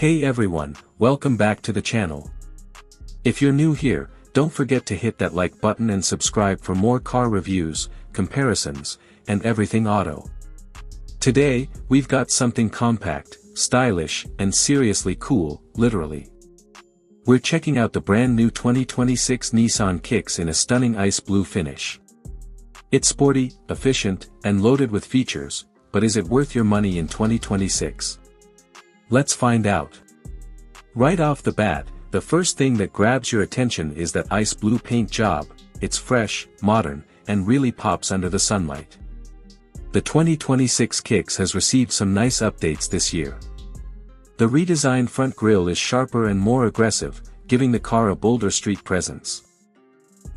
Hey everyone, welcome back to the channel. If you're new here, don't forget to hit that like button and subscribe for more car reviews, comparisons, and everything auto. Today, we've got something compact, stylish, and seriously cool, literally. We're checking out the brand new 2026 Nissan Kicks in a stunning ice blue finish. It's sporty, efficient, and loaded with features, but is it worth your money in 2026? Let's find out. Right off the bat, the first thing that grabs your attention is that ice blue paint job. It's fresh, modern, and really pops under the sunlight. The 2026 Kicks has received some nice updates this year. The redesigned front grille is sharper and more aggressive, giving the car a bolder street presence.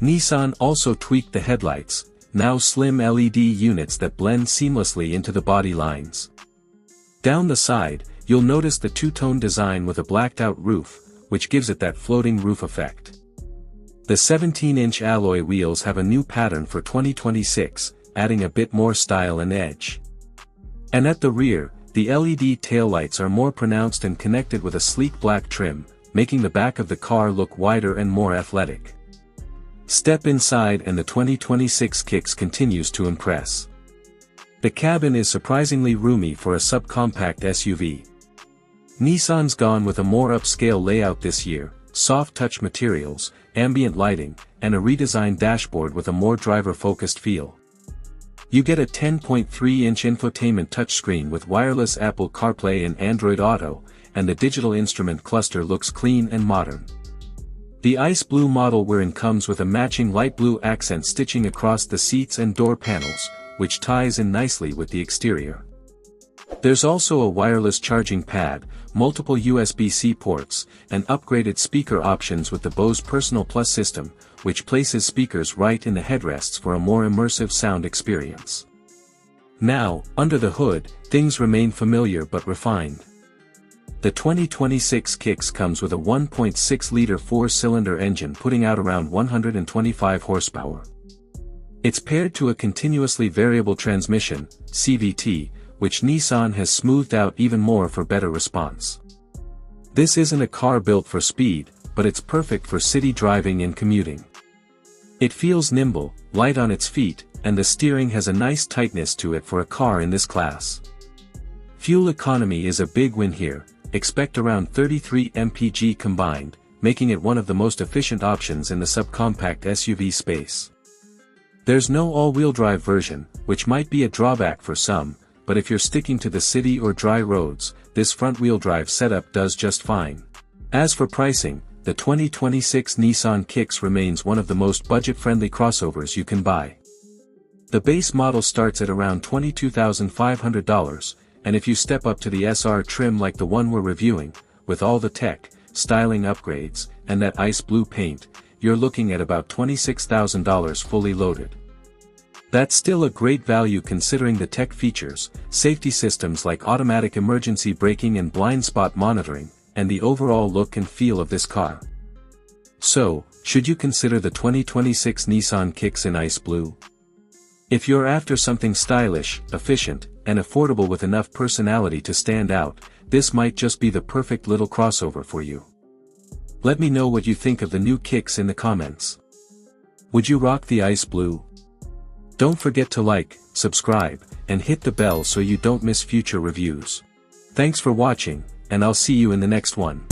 Nissan also tweaked the headlights, now slim LED units that blend seamlessly into the body lines. Down the side, you'll notice the two-tone design with a blacked-out roof, which gives it that floating roof effect. The 17-inch alloy wheels have a new pattern for 2026, adding a bit more style and edge. And at the rear, the LED taillights are more pronounced and connected with a sleek black trim, making the back of the car look wider and more athletic. Step inside and the 2026 Kicks continues to impress. The cabin is surprisingly roomy for a subcompact SUV. Nissan's gone with a more upscale layout this year, soft-touch materials, ambient lighting, and a redesigned dashboard with a more driver-focused feel. You get a 10.3-inch infotainment touchscreen with wireless Apple CarPlay and Android Auto, and the digital instrument cluster looks clean and modern. The ice blue model we're in comes with a matching light blue accent stitching across the seats and door panels, which ties in nicely with the exterior. There's also a wireless charging pad, multiple USB-C ports, and upgraded speaker options with the Bose Personal Plus system, which places speakers right in the headrests for a more immersive sound experience. Now, under the hood, things remain familiar but refined. The 2026 Kicks comes with a 1.6-liter four-cylinder engine putting out around 125 horsepower. It's paired to a continuously variable transmission, CVT, which Nissan has smoothed out even more for better response. This isn't a car built for speed, but it's perfect for city driving and commuting. It feels nimble, light on its feet, and the steering has a nice tightness to it for a car in this class. Fuel economy is a big win here, expect around 33 mpg combined, making it one of the most efficient options in the subcompact SUV space. There's no all-wheel drive version, which might be a drawback for some, but if you're sticking to the city or dry roads, this front-wheel drive setup does just fine. As for pricing, the 2026 Nissan Kicks remains one of the most budget-friendly crossovers you can buy. The base model starts at around $22,500, and if you step up to the SR trim like the one we're reviewing, with all the tech, styling upgrades, and that ice blue paint, you're looking at about $26,000 fully loaded. That's still a great value considering the tech features, safety systems like automatic emergency braking and blind spot monitoring, and the overall look and feel of this car. So, should you consider the 2026 Nissan Kicks in ice blue? If you're after something stylish, efficient, and affordable with enough personality to stand out, this might just be the perfect little crossover for you. Let me know what you think of the new Kicks in the comments. Would you rock the ice blue? Don't forget to like, subscribe, and hit the bell so you don't miss future reviews. Thanks for watching, and I'll see you in the next one.